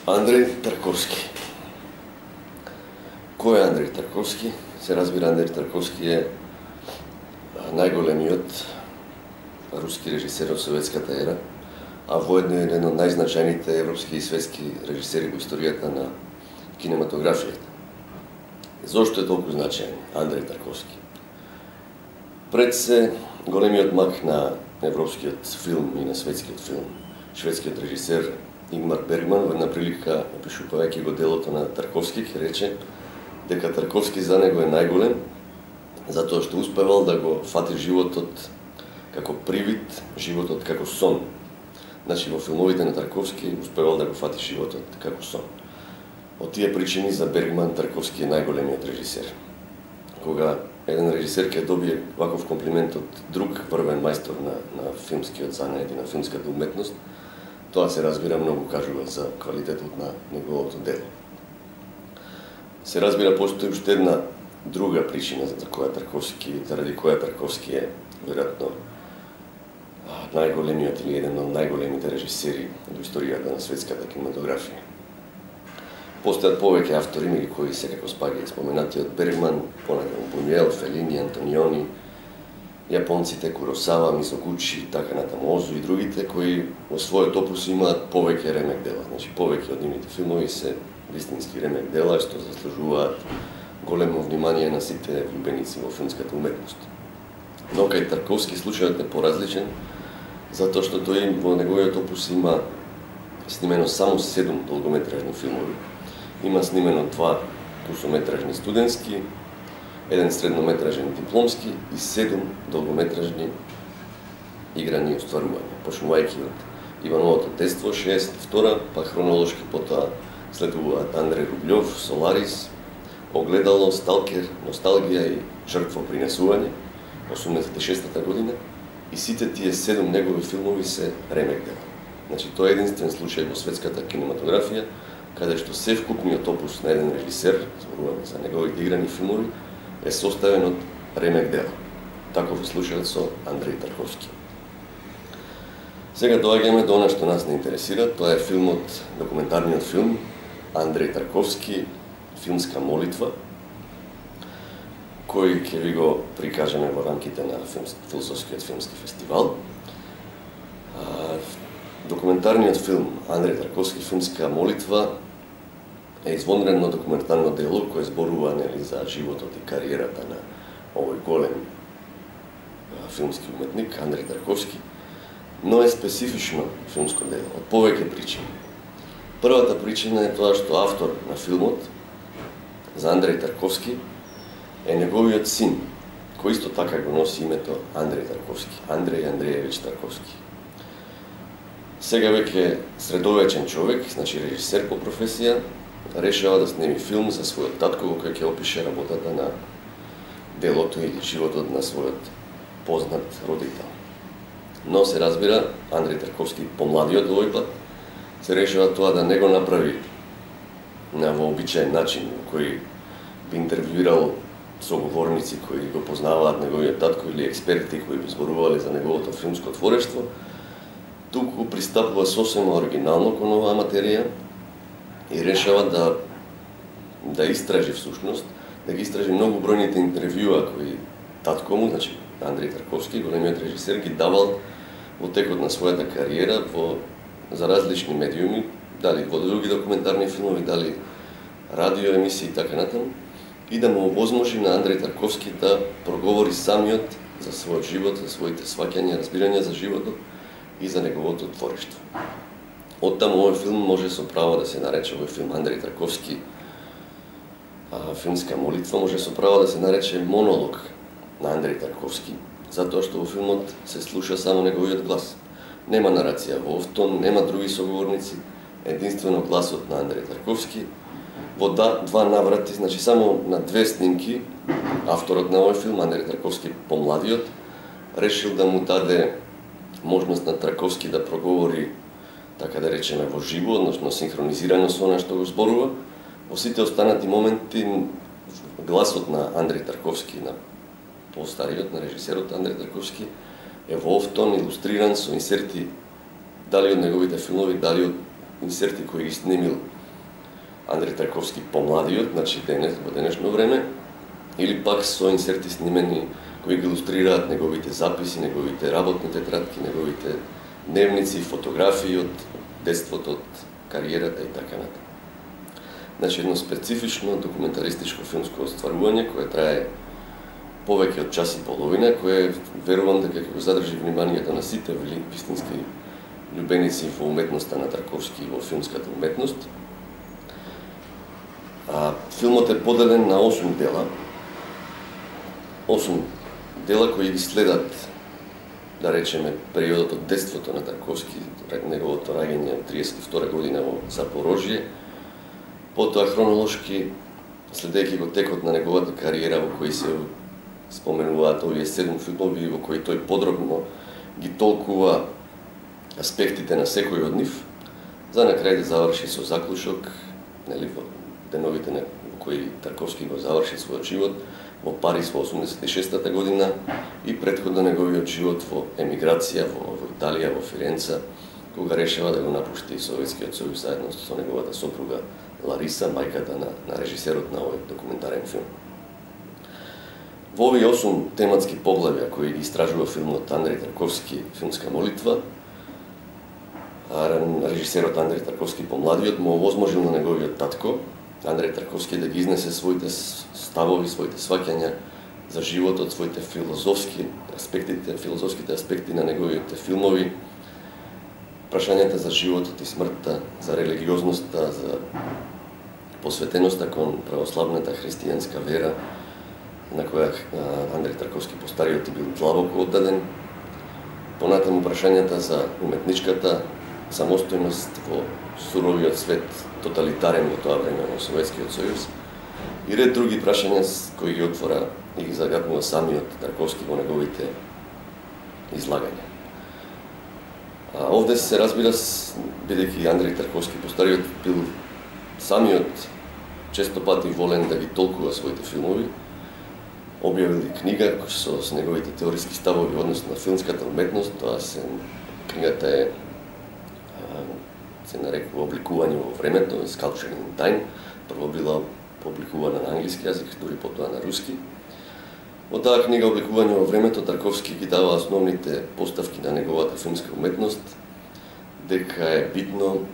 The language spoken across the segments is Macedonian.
Андрей Тарковски. Кој е Андрей Тарковски? Се разбира, Андрей Тарковски е најголемиот руски режисер од советската ера, а воедно е еден од најзначајните европски и светски режисери во историјата на кинематографијата. Зошто е толку значаен Андрей Тарковски? Пред се големиот мак на европскиот филм и на светскиот филм, шведскиот режисер Ингмар Бергман во една прилика, опишувајќи го делото на Тарковски, ќе рече дека Тарковски за него е најголем, затоа што успевал да го фати животот како привид, животот како сон. Значи, во филмовите на Тарковски успевал да го фати животот како сон. Од тие причини за Бергман Тарковски е најголемиот режисер. Кога еден режисер ќе добие ваков комплимент од друг врвен мајстор на филмскиот занает и на филмската уметност, тоа се разбира многу кажува за квалитетот на неговото дело. Се разбира, постои уште една друга причина заради која Тарковски е веројатно најголемиот или еден од најголемите режисери во историјата на светската кинематографија. Постојат повеќе автори, меѓу кои секако спаѓа споменатиот Бергман, понатаму Бунјуел, Фелини, Антониони, јапонците Куросава, Мизогучи, така натаму Озу и другите, кои во својот опус имаат повеќе ремек дела. Значи, повеќе од нивните филмови се вистински ремек дела, што заслужуваат големо внимание на сите љубеници во филмската уметност. Но кај Тарковски случајот е поразличен, затоа што тој во неговиот опус има снимено само 7 долгометражни филмови. Има снимено 2 кусометражни студентски, еден среднометражен дипломски и 7 долгометражни играни остварувања, почнувајќи од Ивановото детство, 62, па хронолошки потоа следуваат Андреј Рублјов, Соларис, Огледало, Сталкер, Носталгија и Жртво принесување, 86-та година, и сите тие 7 негови филмови се ремек дела. Значи, тоа е единствен случај во светската кинематографија, каде што севкупниот опус на еден режисер, зборуваме за неговите играни филмови, е составен од ремек дела. Таков е случајот со Андрей Тарковски. Сега доаѓаме до она што нас не интересира, тоа е филмот, документарниот филм Андрей Тарковски, Филмска молитва, кој ќе ви го прикажеме во рамките на Философскиот филмски фестивал. Документарниот филм Андрей Тарковски, Филмска молитва е извонредно документарно дело кое зборува за животот и кариерата на овој голем филмски уметник Андрей Тарковски, но е специфично филмско дело од повеќе причини. Првата причина е тоа што автор на филмот за Андрей Тарковски е неговиот син, кој исто така го носи името Андрей Тарковски, Андрей Андреевич Тарковски. Сега веќе средовечен човек, значи режисер по професија, решава да снеми филм за својот татко, во кој ќе опише работата на делото или животот на својот познат родител. Но се разбира, Андрей Тарковски, помладиот овој пат, се решава тоа да не го направи на вообичаен начин, во кој би интервјуирал соговорници кои го познаваат неговиот татко или експерти кои би зборувале за неговото филмско творештво, туку пристапува сосема оригинално кон оваа материја и решава да истражи всушност, да ги истражи многу бројните интервјуа кои татко му, значи Андрей Тарковски, големиот режисер, ги давал во текот на својата кариера за различни медиуми, дали во други документарни филмови, дали радио емисии и така натаму, и да му овозможи на Андрей Тарковски да проговори самиот за својот живот, за своите сваќања, разбирања за животот и за неговото творештво. Оттаму овој филм може со право да се нарече овој филм Андрей Тарковски, Филмска молитва, може со право да се нарече монолог на Андрей Тарковски, затоа што во филмот се слуша само неговиот глас. Нема нарација во офтон, нема други соговорници, единствено гласот на Андрей Тарковски. Во два наврати, значи само на 2 снимки, авторот на овој филм, Андрей Тарковски помладиот, решил да му даде можност на Тарковски да проговори, така да речеме, во живо, односно синхронизирано со она што го зборува. Во сите останати моменти гласот на Андрей Тарковски, на постариот, на режисерот Андрей Тарковски, е во офтон, илустриран со инсерти, дали од неговите филмови, дали од инсерти кои ги снимил Андреј Тарковски помладиот, значи во денешно време, или пак со инсерти снимени кои ги илустрираат неговите записи, неговите работни тетрадки, неговите дневници, фотографии од детството, од кариерата и така натаму. Значи едно специфично документаристичко филмско остварување кое трае повеќе од час и половина, кое верувам дека ќе го задржи вниманието на сите вистински љубеници во уметноста на Тарковски и во филмската уметност. Филмот е поделен на 8 дела. 8 дела кои ги следат, да речеме, периодот од детството на Тарковски, неговото раѓање од 32 година во Запорожје, потоа хронолошки, следејќи го текот на неговата кариера во кој се споменуваат овие 7 филмови во кои тој подробно ги толкува аспектите на секој од нив, за на крај да заврши со заклучок, нели, во деновите во кои Тарковски го заврши својот живот во Париз во 86-та година и претходно неговиот живот во емиграција во Италија, во Фиренца, кога решава да го напушти Советскиот сојуз заедно со неговата сопруга Лариса, мајката на режисерот на овој документарен филм. Во овие 8 тематски поглавја кои ги истражува филмот Андреј Тарковски филмска молитва, режисерот Андреј Тарковски помладиот му овозможил на неговиот татко Андреј Тарковски да ги изнесе своите ставови, своите сваќања за животот, своите филозофските аспекти на неговите филмови, прашањата за животот и смртта, за религиозноста, за посветеноста кон православната христијанска вера, на која Андреј Тарковски постариот бил длабоко оддаден. Понатаму прашањата за уметничката самостојност во суровиот свет, тоталитарен во тоа време во Советскиот сојуз, и ред други прашања кои ги отвора и ги загатнува самиот Тарковски во неговите излагања. Овде се разбира, бидејќи Андреј Тарковски постариот бил самиот често пати волен да ги толкува своите филмови, објавил и книга со неговите теориски ставови односно на филмската уметност. Книгата се нарекува Обликување во времето, Sculpture in Time. Прво била публикувана на англиски јазик, дури потоа на руски. Во таа книга Обликување во времето Тарковски ги дава основните поставки на неговата филмска уметност, дека е битно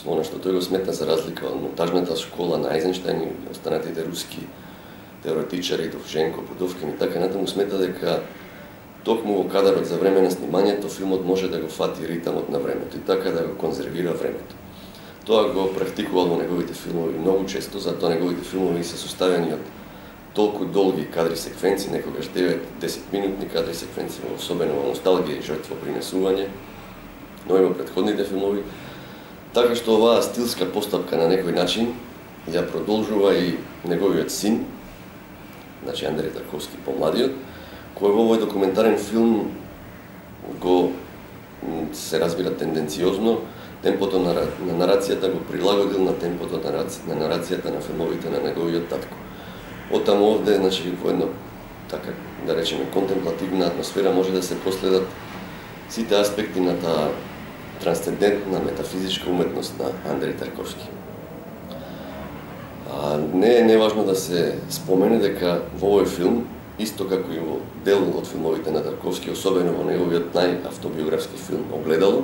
она што тој го сметна за разлика од монтажната школа на Айзенштајн и останатите руски теоретичари, Довженко, Пудовкин и така натаму, смета дека токму во кадарот за време на снимањето филмот може да го фати ритамот на времето и така да го конзервира времето. Тоа го практикувал во неговите филмови многу често, затоа неговите филмови се составени од толку долги кадри секвенци, некогаш 9-10 минутни кадри секвенци, особено во Носталгија и жртвопринесување, но и во претходните филмови. Така што оваа стилска постапка на некој начин ја продолжува и неговиот син, значи Андреј Тарковски помладиот, кој во овој документарен филм го се разбира тенденциозно, темпото на нарацијата го прилагодил на темпото на нарацијата на филмовите на неговиот татко. Оттаму овде, значи, во едно, така да речеме, контемплативна атмосфера може да се проследат сите аспекти на таа трансцендентна метафизичка уметност на Андреј Тарковски. Не е неважно да се спомене дека во овој филм, исто како и во дел од филмовите на Тарковски, особено во неговиот најавтобиографски филм Огледало,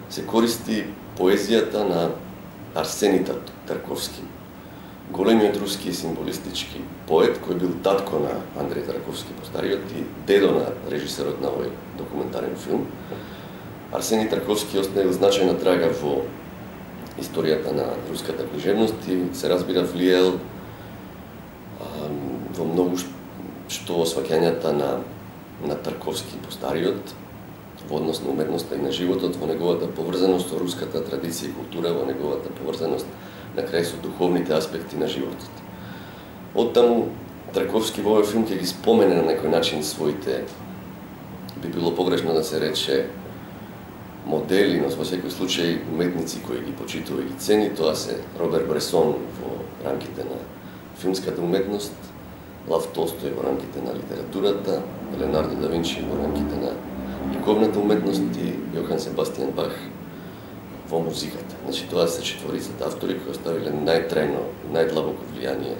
се користи поезијата на Арсени Тарковски, големиот руски символистички поет, кој бил татко на Андреј Тарковски постариот и дедо на режисерот на овој документарен филм. Арсени Тарковски оставил значајна трага во историјата на руската книжевност и се разбира влијал во многу што сваќањата на Тарковски постариот во однос на уметноста и на животот, во неговата поврзаност со руската традиција и култура, во неговата поврзаност на крај со духовните аспекти на животот. Оттаму Тарковски во овој филм ќе ги спомене на некој начин своите, би било погрешно да се рече, модели, но во секој случај уметници кои ги почитува и ги цени. Тоа се Роберт Бресон во рамките на филмската уметност, Лав Толстој во рамките на литературата, Леонардо да Винчи во рамките на ликовната уметност и Јохан Себастијан Бах во музиката. Значи, тоа се четворицата автори кои оставиле најтрајно, најдлабоко влијание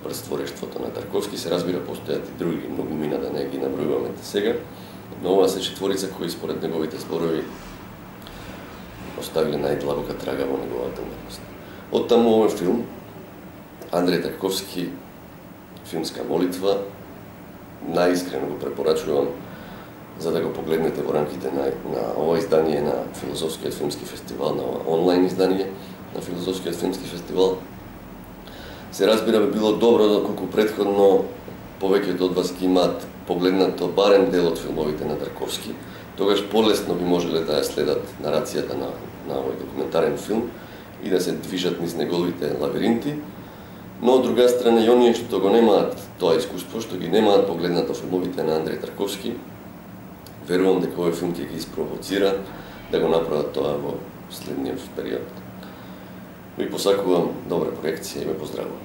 врз творештвото на Тарковски. Се разбира, постојат и други многу мина, да не ги набројуваме сега, но ова се четворица кои според неговите зборови оставиле најдлабока трага во неговата уметност. Оттаму овој филм, Андреј Тарковски, филмска молитва, најискрено го препорачувам за да го погледнете во рамките на ова издание на Филозофскиот филмски фестивал, на ова онлайн издание на Филозофскиот филмски фестивал. Се разбира, би било добро доколку предходно повеќето од вас ги имаат погледнато барем дел од филмовите на Тарковски, тогаш полесно би можеле да ја следат нарацијата на овој документарен филм и да се движат низ неговите лабиринти, но од друга страна и оние што го немаат тоа искуство, што ги немаат погледнато филмовите на Андреј Тарковски, верувам дека овој филм ќе ги испровоцира да го направат тоа во следниот период. Ви посакувам добра проекција и ве поздравувам.